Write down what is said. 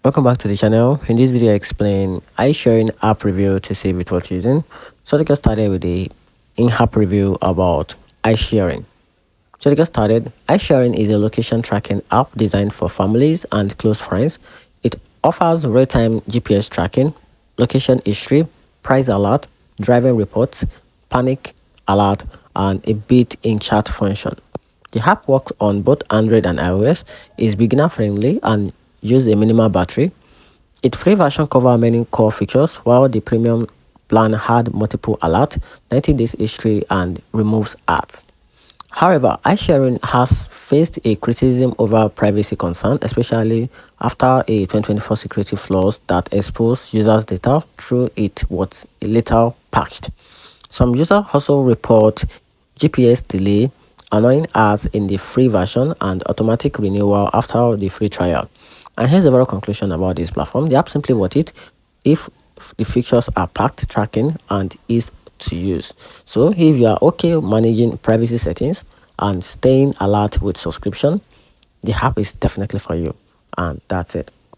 Welcome back to the channel. In this video I explain iSharing app review to see with what you're using. So to get started with the in-app review about iSharing. So to get started, iSharing is a location tracking app designed for families and close friends. It offers real-time GPS tracking, location history, price alert, driving reports, panic alert, and a built-in chat function. The app works on both Android and iOS, is beginner friendly and uses a minimal battery. Its free version covers many core features, while the premium plan had multiple alerts, 90 days history, and removes ads. However, iSharing has faced a criticism over privacy concern, especially after a 2024 security flaws that exposed users' data through it was later patched. Some users also report GPS delay, annoying ads in the free version, and automatic renewal after the free trial. And here's the overall conclusion about this platform. The app simply worth it if the features are packed, tracking, and easy to use. So if you are okay managing privacy settings and staying alert with subscription, the app is definitely for you. And that's it.